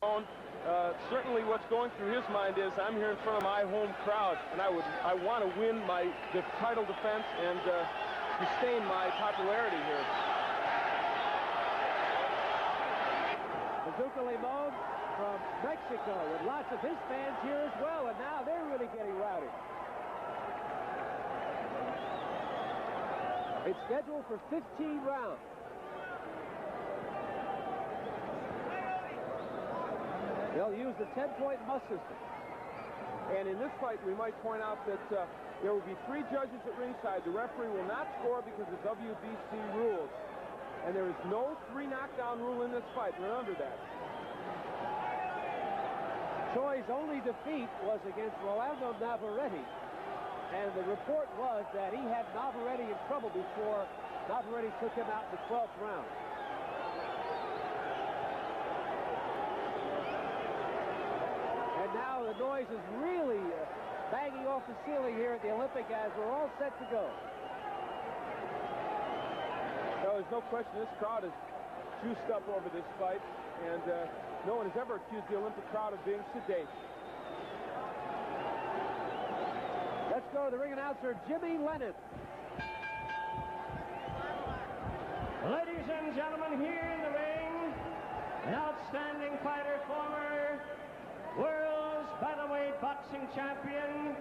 Certainly what's going through his mind is, I'm here in front of my home crowd, and I want to win the title defense and sustain my popularity here. Bazooka Limon from Mexico with lots of his fans here as well, and now they're really getting rowdy. It's scheduled for 15 rounds. They'll use the 10-point must system. And in this fight, we might point out that there will be 3 judges at ringside. The referee will not score because of WBC rules. And there is no 3 knockdown rule in this fight. Remember that. Choi's only defeat was against Rolando Navarrete. And the report was that he had Navarrete in trouble before Navarrete took him out in the 12th round. And now the noise is really banging off the ceiling here at the Olympic as we're all set to go. Well, there's no question this crowd is juiced up over this fight, and no one has ever accused the Olympic crowd of being sedate. Let's go to the ring announcer, Jimmy Lennon. Ladies and gentlemen, here in the ring, an outstanding fighter, former world's featherweight boxing champion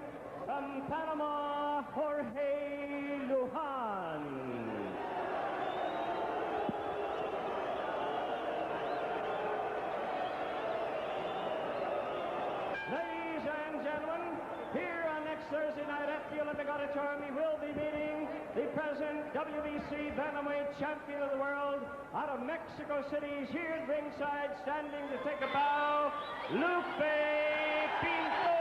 from Panama, Jorge Lujan. Ladies and gentlemen, here on next Thursday night at the Olympic Auditorium, we will be meeting the present WBC bantamweight champion of the world out of Mexico City. He's here at ringside, standing to take a bow, Lupe Pintor.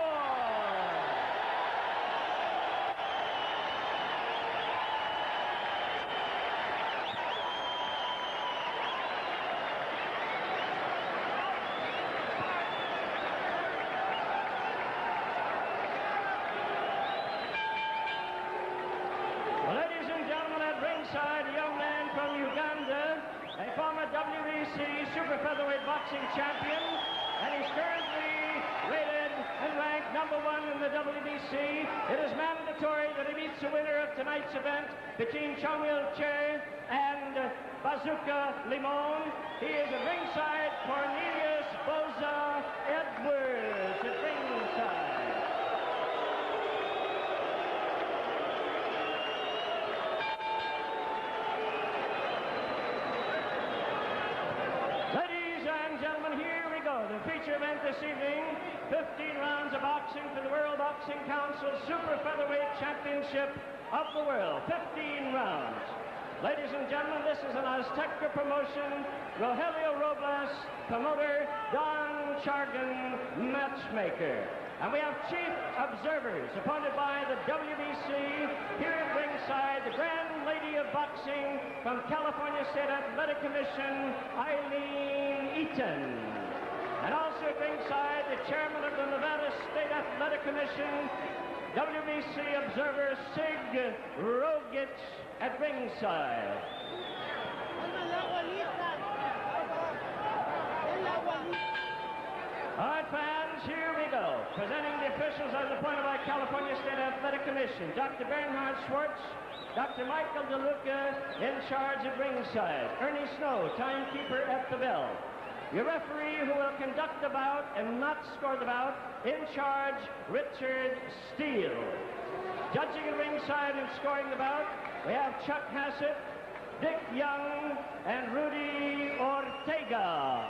A young man from Uganda, a former WBC super featherweight boxing champion, and he's currently rated and ranked #1 in the WBC. It is mandatory that he meets the winner of tonight's event between Choi Chung and Bazooka Limon. He is at ringside, Cornelius Boza Edwards at ringside. The feature event this evening, 15 rounds of boxing for the World Boxing Council Super Featherweight Championship of the World. 15 rounds. Ladies and gentlemen, this is an Azteca promotion. Rogelio Robles, promoter, Don Chargan, matchmaker. And we have chief observers appointed by the WBC here at ringside, the Grand Lady of Boxing from California State Athletic Commission, Eileen Eaton. And also at ringside, the chairman of the Nevada State Athletic Commission, WBC observer Sig Rogic at ringside. All right, fans, here we go. Presenting the officials as appointed by California State Athletic Commission, Dr. Bernhard Schwartz, Dr. Michael DeLuca in charge at ringside, Ernie Snow, timekeeper at the bell. Your referee who will conduct the bout and not score the bout, in charge, Richard Steele. Judging at ringside and scoring the bout, we have Chuck Hassett, Dick Young, and Rudy Ortega.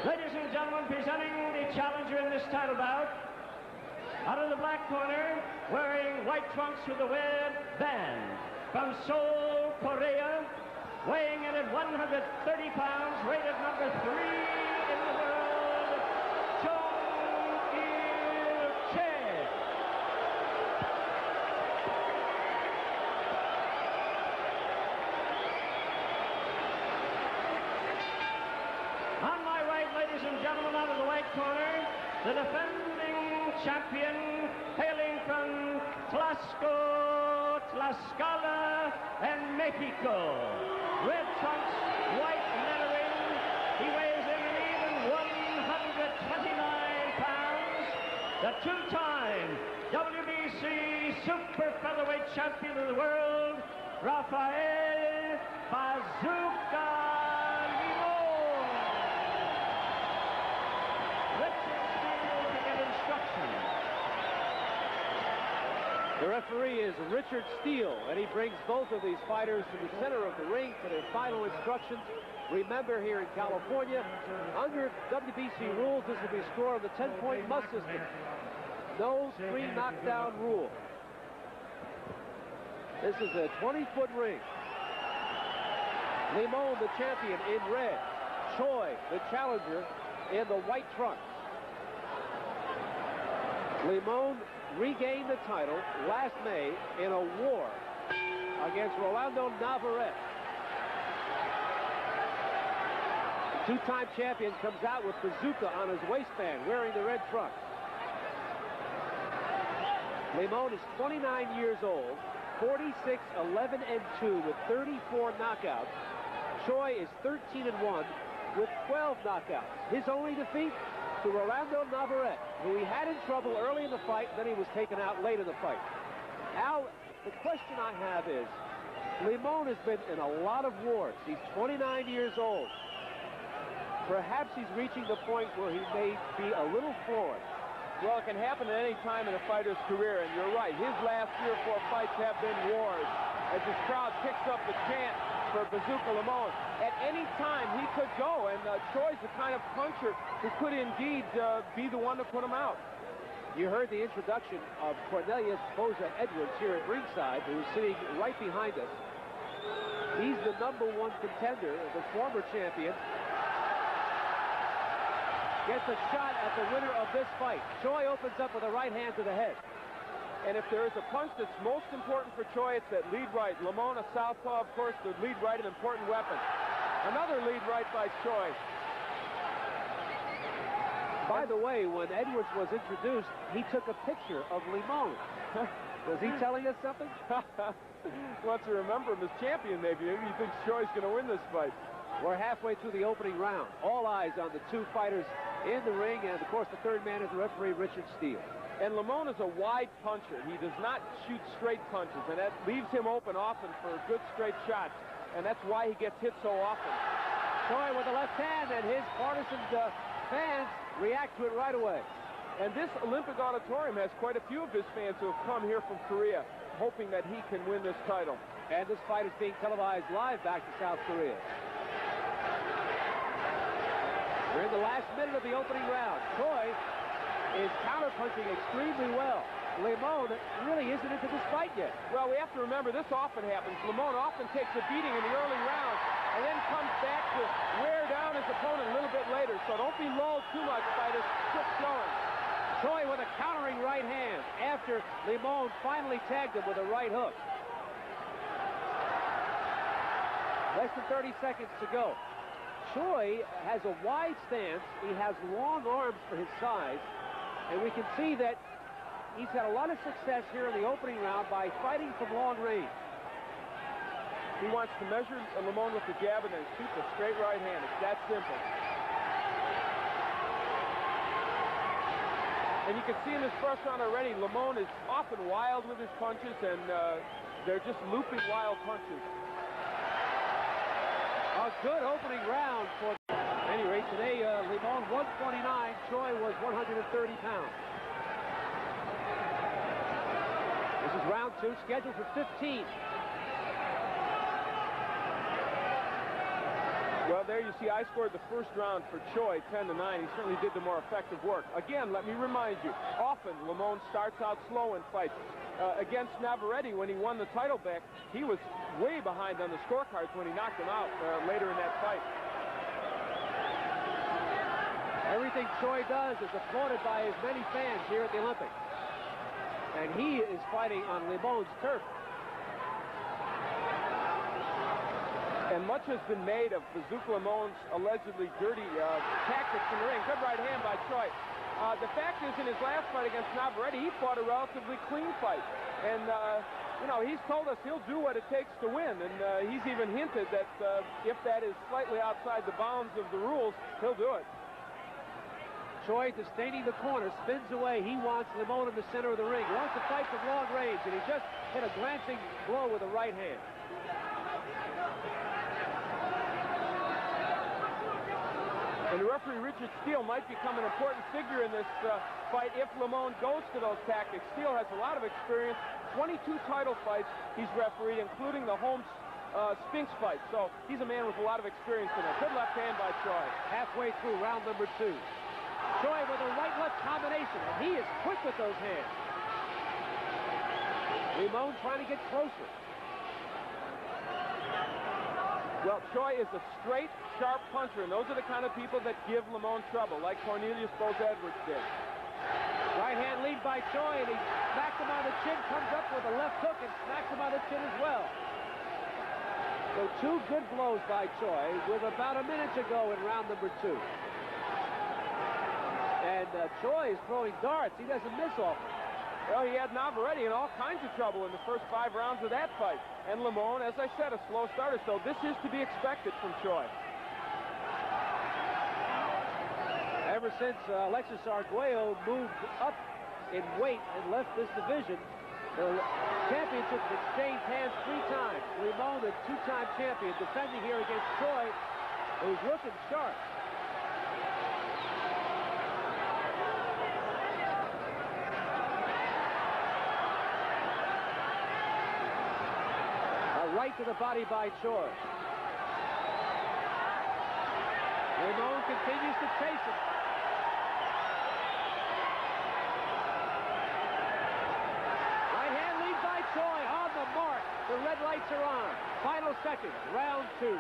Ladies and gentlemen, presenting the challenger in this title bout, out of the black corner, wearing white trunks with a red band, from Seoul, Korea, weighing in at 130 pounds, rated #3 in the world, Chung Il-che. On my right, ladies and gentlemen, out of the white corner, the defending champion, hailing from Tlaxco, Tlaxcala, and Mexico. Red trunks, white lettering. He weighs two-time WBC super featherweight champion of the world, Rafael Bazooka Limon. Richard Steele to get instructions. The referee is Richard Steele, and he brings both of these fighters to the center of the ring for their final instructions. Remember, here in California, under WBC rules, this will be scored on the 10-point must system. No 3 knockdown rule. This is a 20-foot ring. Limon, the champion, in red. Choi, the challenger, in the white trunks. Limon regained the title last May in a war against Rolando Navarrete. The two-time champion comes out with Bazooka on his waistband, wearing the red trunks. Limon is 29 years old, 46, 11, and 2 with 34 knockouts. Choi is 13 and 1 with 12 knockouts. His only defeat to Rolando Navarrete, who he had in trouble early in the fight, then he was taken out late in the fight. Al, the question I have is, Limon has been in a lot of wars. He's 29 years old. Perhaps he's reaching the point where he may be a little floored. Well, it can happen at any time in a fighter's career, and you're right. His last 3 or 4 fights have been wars. As his crowd picks up the chant for Bazooka Limon, at any time he could go, and Choi's the kind of puncher who could indeed be the one to put him out. You heard the introduction of Cornelius Boza Edwards here at ringside, who's sitting right behind us. He's the #1 contender, the former champion. Gets a shot at the winner of this fight. Choi opens up with a right hand to the head. And if there is a punch that's most important for Choi, it's that lead right. Limon, a southpaw, of course, the lead right, an important weapon. Another lead right by Choi. By the way, when Edwards was introduced, he took a picture of Limon. Was he telling us something? Wants to remember him as champion, maybe. Maybe he thinks Choi's going to win this fight. We're halfway through the opening round. All eyes on the 2 fighters in the ring, and of course the third man is the referee, Richard Steele. And Limon is a wide puncher. He does not shoot straight punches, and that leaves him open often for good straight shots, and that's why he gets hit so often. Choi with the left hand, and his partisan fans react to it right away. And this Olympic Auditorium has quite a few of his fans who have come here from Korea, hoping that he can win this title. And this fight is being televised live back to South Korea. We're in the last minute of the opening round. Choi is counterpunching extremely well. Limon really isn't into this fight yet. Well, we have to remember this often happens. Limon often takes a beating in the early rounds and then comes back to wear down his opponent a little bit later. So don't be lulled too much by this quick going. Choi with a countering right hand after Limon finally tagged him with a right hook. Less than 30 seconds to go. Choi has a wide stance. He has long arms for his size. And we can see that he's had a lot of success here in the opening round by fighting from long range. He wants to measure Limon with the jab and then shoot the straight right hand. It's that simple. And you can see in this first round already, Limon is often wild with his punches, and they're just looping wild punches. A good opening round for... At any rate, today, Limon 129, Choi was 130 pounds. This is round 2, scheduled for 15. Well, there you see, I scored the first round for Choi, 10-9. He certainly did the more effective work. Again, let me remind you, often Limon starts out slow in fights. Against Navarrete, when he won the title back, he was way behind on the scorecards when he knocked him out later in that fight. Everything Choi does is applauded by his many fans here at the Olympics. And he is fighting on Limon's turf. And much has been made of Bazooka Limon's allegedly dirty tactics in the ring. Good right hand by Choi. The fact is, in his last fight against Navarrete, he fought a relatively clean fight. And, you know, he's told us he'll do what it takes to win. And he's even hinted that if that is slightly outside the bounds of the rules, he'll do it. Choi disdaining the corner, spins away. He wants Limon in the center of the ring. He wants to fight from long range, and he just hit a glancing blow with the right hand. And the referee, Richard Steele, might become an important figure in this fight if Limon goes to those tactics. Steele has a lot of experience, 22 title fights he's refereed, including the home Spinks fight. So he's a man with a lot of experience in it. Good left hand by Choi. Halfway through round number 2. Choi with a right-left combination, and he is quick with those hands. Limon trying to get closer. Well, Choi is a straight, sharp puncher, and those are the kind of people that give Limon trouble, like Cornelius Bose-Edwards did. Right hand lead by Choi, and he smacks him on the chin, comes up with a left hook and smacks him on the chin as well. So 2 good blows by Choi with about a minute to go in round number 2. And Choi is throwing darts. He doesn't miss often. Well, he had Navarrete in all kinds of trouble in the first 5 rounds of that fight. And Limon, as I said, a slow starter, so this is to be expected from Choi. Ever since Alexis Arguello moved up in weight and left this division, the championships exchanged hands 3 times. Limon, a 2-time champion, defending here against Choi, who's looking sharp. Right to the body by Choi. Limon continues to chase him. Right hand lead by Choi on the mark. The red lights are on. Final seconds, round 2.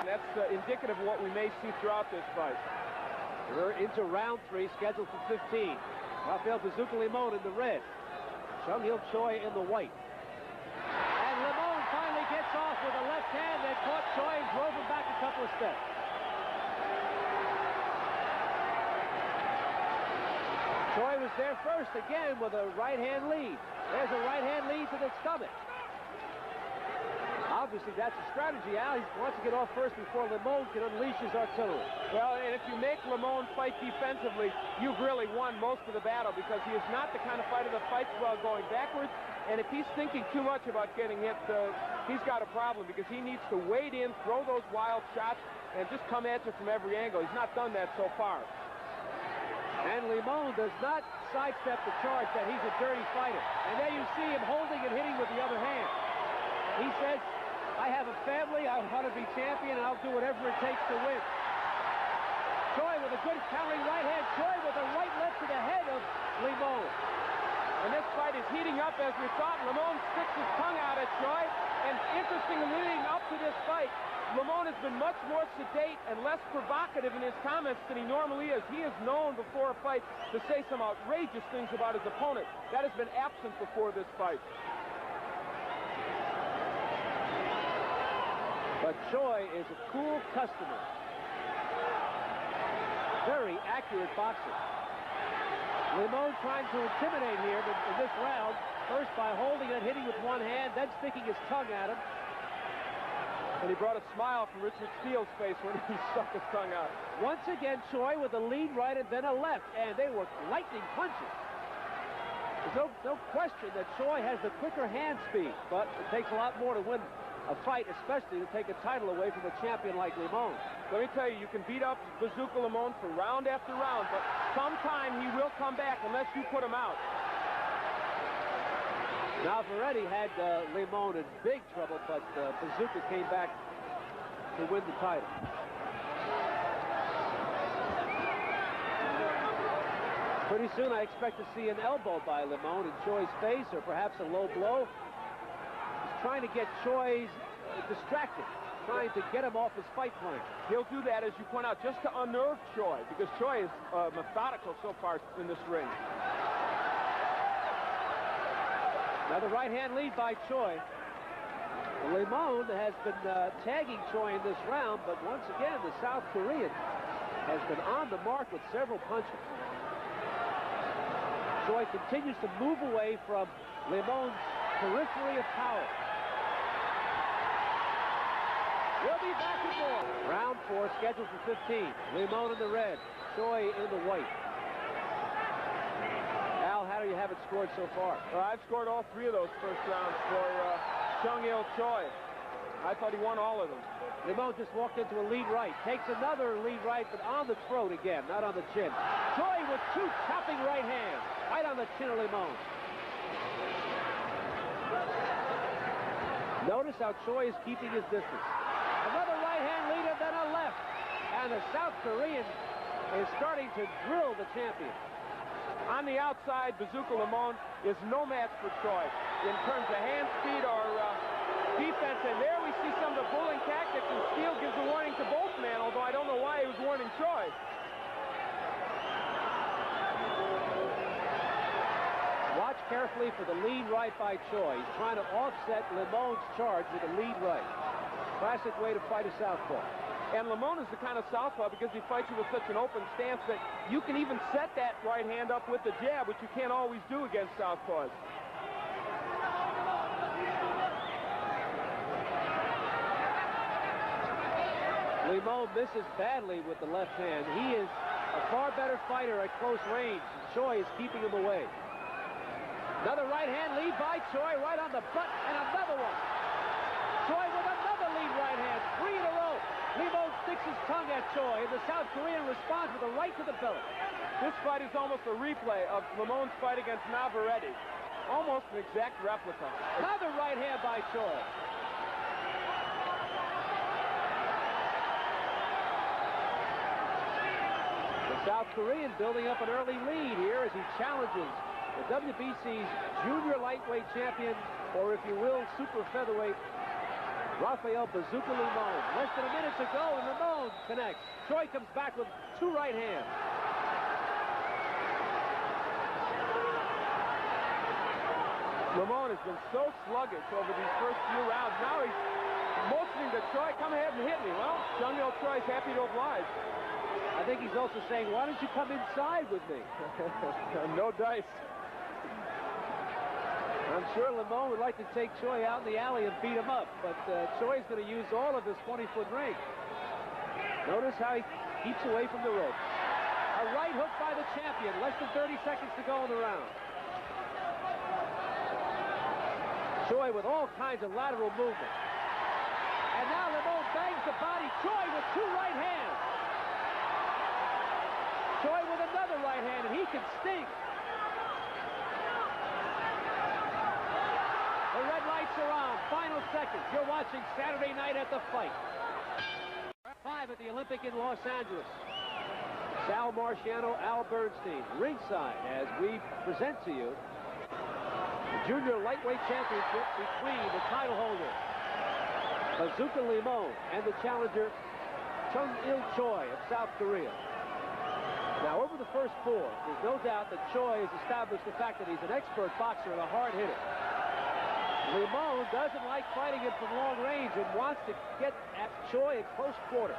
That's indicative of what we may see throughout this fight. We're into round 3, scheduled for 15. Rafael Bazooka Limon in the red. Chung-Hil Choi in the white. And Limon finally gets off with a left hand that caught Choi and drove him back a couple of steps. Choi was there first again with a right hand lead. There's a right hand lead to the stomach. Obviously, that's a strategy, Al. He wants to get off first before Limon can unleash his artillery. Well, and if you make Limon fight defensively, you've really won most of the battle, because he is not the kind of fighter that fights well going backwards. And if he's thinking too much about getting hit, he's got a problem, because he needs to wade in, throw those wild shots, and just come at you from every angle. He's not done that so far. And Limon does not sidestep the charge that he's a dirty fighter. And there you see him holding and hitting with the other hand. He says, I have a family, I want to be champion, and I'll do whatever it takes to win. Choi with a good countering right hand. Choi with a right left to the head of Limon. And this fight is heating up as we thought. Limon sticks his tongue out at Choi. And interestingly, leading up to this fight, Limon has been much more sedate and less provocative in his comments than he normally is. He is known before a fight to say some outrageous things about his opponent. That has been absent before this fight. But Choi is a cool customer. Very accurate boxer. Limon trying to intimidate here in this round. First by holding and hitting with one hand, then sticking his tongue at him. And he brought a smile from Richard Steele's face when he stuck his tongue out. Once again, Choi with a lead right and then a left, and they were lightning punches. There's no question that Choi has the quicker hand speed, but it takes a lot more to win a fight, especially to take a title away from a champion like Limon. Let me tell you, you can beat up Bazooka Limon for round after round, but sometime he will come back unless you put him out. Navarrete had Limon in big trouble, but Bazooka came back to win the title. Pretty soon I expect to see an elbow by Limon in Choi's face, or perhaps a low blow. He's trying to get Choi distracted, trying to get him off his fight plan. He'll do that, as you point out, just to unnerve Choi, because Choi is methodical so far in this ring. Now the right-hand lead by Choi. Limon has been tagging Choi in this round, but once again, the South Korean has been on the mark with several punches. Choi continues to move away from Limon's periphery of power. We'll be back with more. Round 4 scheduled for 15. Limon in the red, Choi in the white. Al, how do you have it scored so far? I've scored all 3 of those first rounds for Chung Choi. I thought he won all of them. Limon just walked into a lead right. Takes another lead right, but on the throat again, not on the chin. Choi with 2 chopping right hands. Right on the chin of Limon. Notice how Choi is keeping his distance. Another right hand lead and then a left. And the South Korean is starting to drill the champion. On the outside, Bazooka Limon is no match for Choi in terms of hand speed or defense. And there we see some of the bullying tactics, and Steele gives a warning to both men, although I don't know why he was warning Choi. Watch carefully for the lead right by Choi. He's trying to offset Limon's charge with a lead right. Classic way to fight a southpaw. And Limon is the kind of southpaw because he fights you with such an open stance that you can even set that right hand up with the jab, which you can't always do against southpaws. Limon misses badly with the left hand. He is a far better fighter at close range. Choi is keeping him away. Another right hand lead by Choi, right on the butt, and another one. Choi with another lead right hand, 3 in a row. Limon sticks his tongue at Choi, and the South Korean responds with a right to the belly. This fight is almost a replay of Limon's fight against Navarrete. Almost an exact replica. Another right hand by Choi. The South Korean building up an early lead here as he challenges the WBC's junior lightweight champion, or if you will, super featherweight, Rafael Bazooka Limon. Less than a minute to go, and Limon connects. Choi comes back with 2 right hands. Limon has been so sluggish over these first few rounds. Now he's motioning to Choi, come ahead and hit me. Well, Chung Choi's happy to oblige. I think he's also saying, why don't you come inside with me? No dice. I'm sure Limon would like to take Choi out in the alley and beat him up, but Choi's going to use all of his 20-foot ring. Notice how he keeps away from the rope. A right hook by the champion. Less than 30 seconds to go in the round. Choi with all kinds of lateral movement. And now Limon bangs the body. Choi with 2 right hands. Choi with another right hand, and he can sting. The red lights are on. Final seconds. You're watching Saturday Night at the Fight. 5 at the Olympic in Los Angeles. Sal Marciano, Al Bernstein, ringside as we present to you the junior lightweight championship between the title holder, Bazooka Limon, and the challenger, Chung Choi of South Korea. Now, over the first 4, there's no doubt that Choi has established the fact that he's an expert boxer and a hard hitter. Limon doesn't like fighting him from long range and wants to get at Choi at close quarter.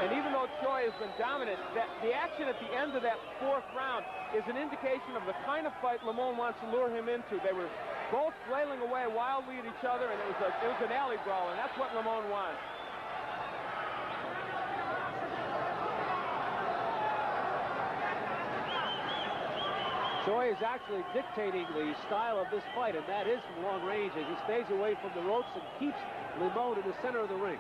And even though Choi has been dominant, the action at the end of that 4th round is an indication of the kind of fight Limon wants to lure him into. They were both flailing away wildly at each other, and it was an alley brawl, and that's what Limon wants. Choi is actually dictating the style of this fight, and that is from long range as he stays away from the ropes and keeps Limon in the center of the ring.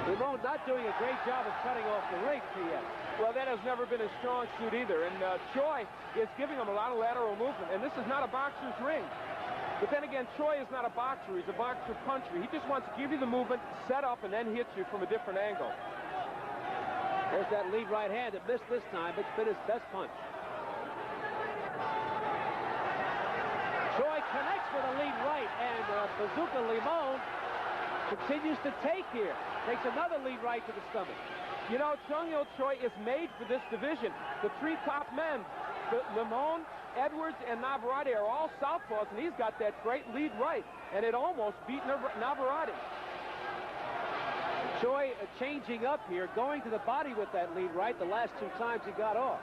Limon not doing a great job of cutting off the ring yet. Well, that has never been his strong suit either, and Choi is giving him a lot of lateral movement, and this is not a boxer's ring. But then again, Choi is not a boxer. He's a boxer puncher. He just wants to give you the movement, set up, and then hit you from a different angle. There's that lead right hand that missed this time, but it's been his best punch. Choi connects with a lead right, and Bazooka Limon continues to take here. Takes another lead right to the stomach. You know, Chung Choi is made for this division. The 3 top men, Limon, Edwards, and Navarrete are all southpaws, and he's got that great lead right, and it almost beat Navarrete. Choi changing up here, going to the body with that lead right the last 2 times he got off.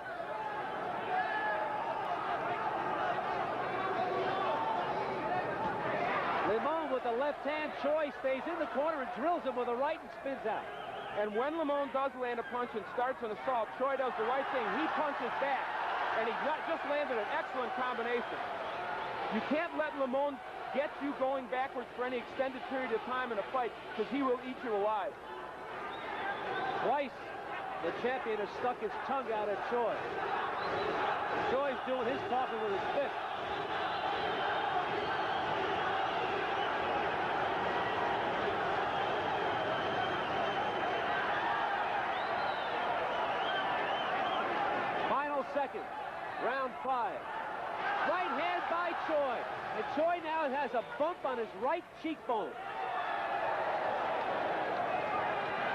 Limon with the left hand. Choi stays in the corner and drills him with a right and spins out. And when Limon does land a punch and starts an assault, Choi does the right thing. He punches back, and he just landed an excellent combination. You can't let Limon get you going backwards for any extended period of time in a fight, because he will eat you alive. Twice, the champion has stuck his tongue out at Choi. Choi's doing his talking with his fist. Final second, round 5. Right hand by Choi. And Choi now has a bump on his right cheekbone.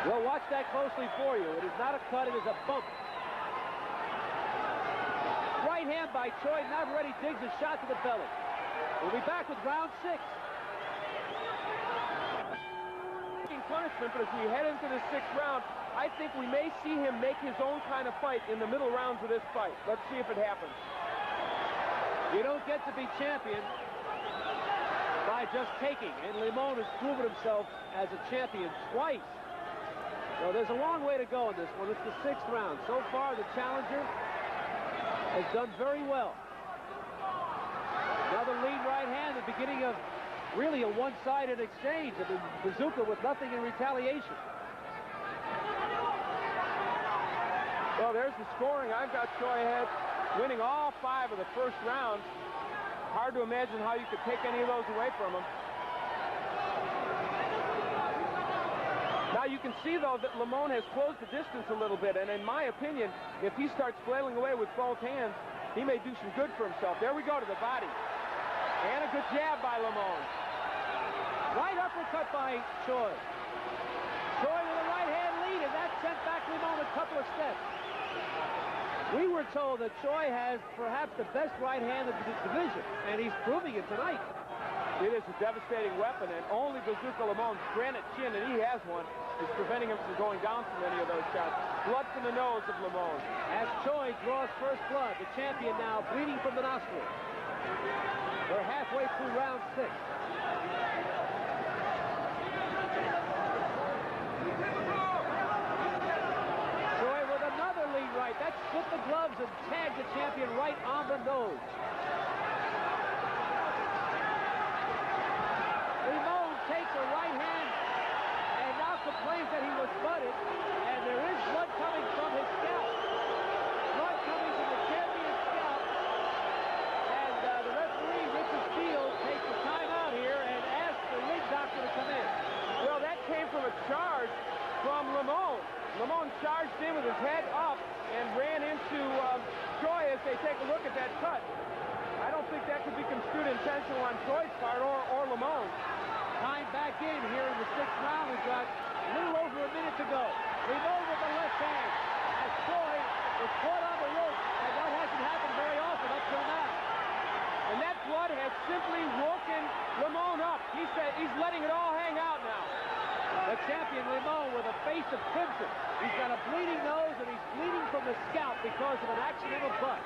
We'll watch that closely for you. It is not a cut, it is a bump. Right hand by Choi, now ready, digs a shot to the belly. We'll be back with round 6. Punishment, but as we head into the 6th round, I think we may see him make his own kind of fight in the middle rounds of this fight. Let's see if it happens. You don't get to be champion by just taking, and Limon has proven himself as a champion twice. So there's a long way to go in this one. It's the 6th round. So far, the challenger has done very well. Another lead right hand, the beginning of really a one-sided exchange. I mean, Bazooka with nothing in retaliation. Well, there's the scoring. I've got Choi ahead, winning all 5 of the first rounds. Hard to imagine how you could take any of those away from him. Now you can see, though, that Limon has closed the distance a little bit, and in my opinion, if he starts flailing away with both hands, he may do some good for himself. There we go to the body. And a good jab by Limon. Right uppercut by Choi. Choi with a right hand lead, and that sent back Limon a couple of steps. We were told that Choi has perhaps the best right hand of the division, and he's proving it tonight. It is a devastating weapon, and only Bazooka Limon's granite chin, and he has one, is preventing him from going down from any of those shots. Blood from the nose of Limon. As Choi draws first blood, the champion now bleeding from the nostril. We're halfway through round 6. Choi with another lead right. That split the gloves and tagged the champion right on the nose. Limon takes a right hand and now complains that he was butted, and there is blood coming from his scalp. Blood coming from the champion's scalp. And the referee, Richard Steele, takes the time out here and asks the ring doctor to come in. Well, that came from a charge from Limon. Limon charged in with his head up and ran into Choi as they take a look at that cut. I don't think that could be construed intentional on Choi's part or Limon. Time back in here in the 6th round. We've got a little over a minute to go. Limon with the left hand as Choi is caught on the rope, and that hasn't happened very often up till now. And that blood has simply woken Limon up. He said he's letting it all hang out now. The champion, Limon, with a face of crimson. He's got a bleeding nose, and he's bleeding from the scalp because of an accidental butt.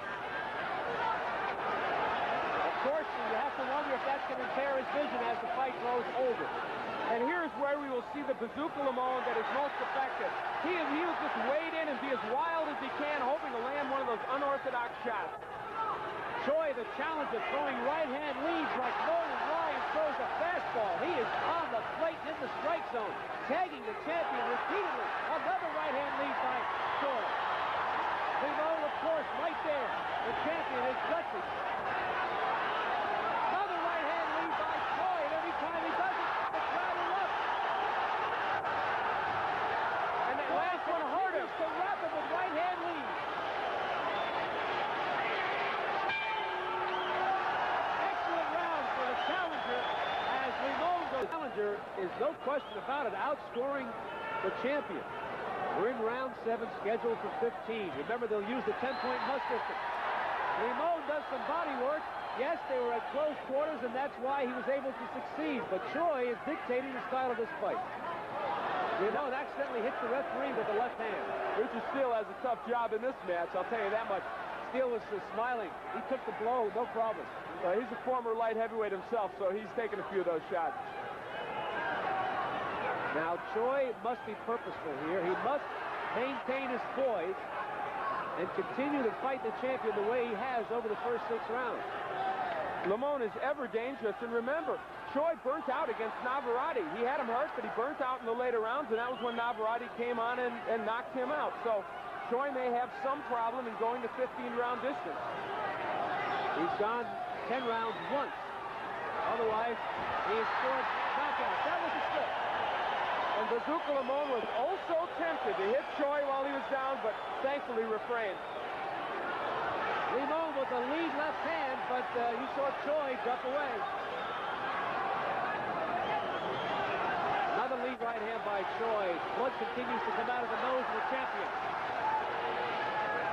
Of course, you have to wonder if that's going to impair his vision as the fight grows older. And here's where we will see the Bazooka Limon that is most effective. He will just wade in and be as wild as he can, hoping to land one of those unorthodox shots. Choi, the challenger, throwing right-hand leads like Nolan Ryan throws a fastball. He is on the plate in the strike zone, tagging the champion repeatedly. Another right-hand lead by Choi. Limon, of course, right there. The champion is gutsy. Another right-hand lead by Choi, and every time he does it, the crowd erupts. And that last one hurt him. To wrap him with right-hand lead. Excellent round for the challenger as Limon goes. The challenger is no question about it, outscoring the champion. We're in round 7, scheduled for 15. Remember, they'll use the 10-point must system. Limon does some body work. Yes, they were at close quarters, and that's why he was able to succeed. But Choi is dictating the style of this fight. Limon accidentally hits the referee with the left hand. Richard Steele has a tough job in this match, I'll tell you that much. Steele was smiling. He took the blow, no problem. He's a former light heavyweight himself, so he's taken a few of those shots. Now, Choi must be purposeful here. He must maintain his poise and continue to fight the champion the way he has over the first 6 rounds. Limon is ever dangerous, and remember, Choi burnt out against Navarrete. He had him hurt, but he burnt out in the later rounds, and that was when Navarrete came on and knocked him out. So Choi may have some problem in going to 15-round distance. He's gone 10 rounds once. Otherwise, he has scored knockouts. That was a slip. And Bazooka Limon was also tempted to hit Choi while he was down, but thankfully refrained. Limon with a lead left hand, but you saw Choi duck away. Another lead right hand by Choi. Blood continues to come out of the nose of the champion.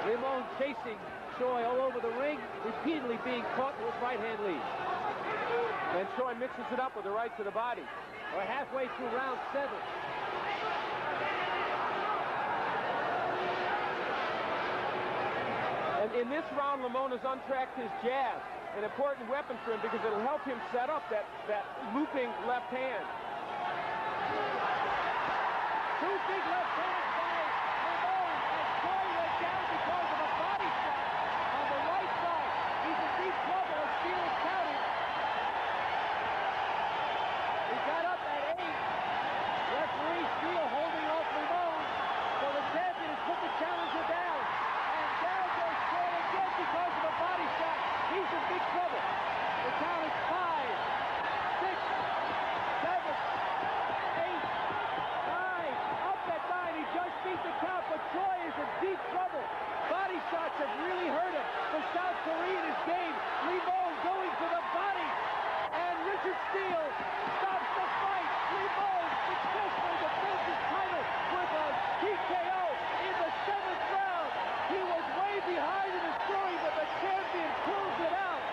Limon chasing Choi all over the ring, repeatedly being caught with his right hand lead. And Choi mixes it up with the right to the body. We're halfway through round 7. And in this round, Limon has untracked his jab, an important weapon for him because it'll help him set up that looping left hand. 2 big left hands by Limon, and Choi went down because of a body shot on the right side. He's in deep trouble as Steele is counting. He got up at 8. Referee Steele holding off Limon. So the champion has put the challenger down. And down goes Choi again because of a body shot. He's in big trouble. The count is 5, 6, 7, 8, 9. Up at 9. He just beat the count, but Choi is in deep trouble. Body shots have really hurt him. The South Korean is game. Limon going to the body. And Richard Steele stops the fight. Limon successfully defends his title with a TKO in the 7th round. He was way behind in the story, but the champion pulls it out.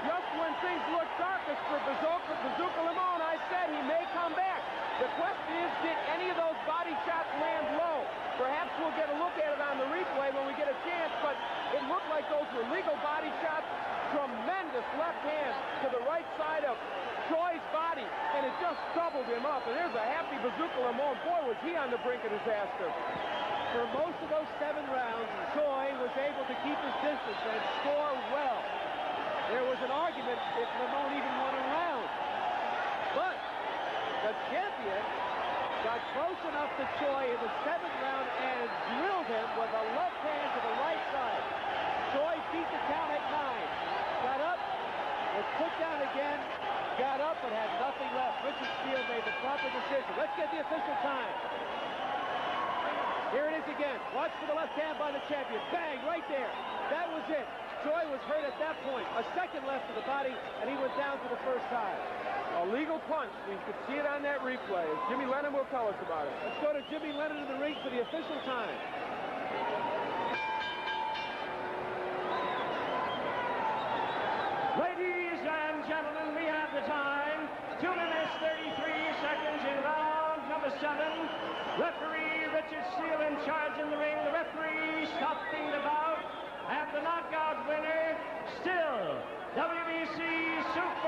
Just when things look darkest for Bazooka Limon, I said he may come back. The question is, did any of those body shots land low? Perhaps we'll get a look at it on the replay when we get a chance, but it looked like those were legal body shots. Tremendous left hand to the right side of Choi's body, and it just doubled him up. And there's a happy Bazooka Limon. Boy, was he on the brink of disaster. For most of those 7 rounds, Choi was able to keep his distance and score well. There was an argument if Limon even won a round. But the champion got close enough to Choi in the 7th round and drilled him with a left hand to the right side. Choi beat the count at 9. Got up, was put down again, got up, but had nothing left. Richard Steele made the proper decision. Let's get the official time. Here it is again. Watch for the left hand by the champion. Bang, right there. That was it. Choi was hurt at that point. A second left to the body, and he went down for the first time. A legal punch. We could see it on that replay. Jimmy Lennon will tell us about it. Let's go to Jimmy Lennon in the ring for the official time. Ladies and gentlemen, we have the time. 2 minutes, 33 seconds in round number 7. Referee Richard Steele in charge in the ring. The referee stopping the bout. And the knockout winner, still WBC Super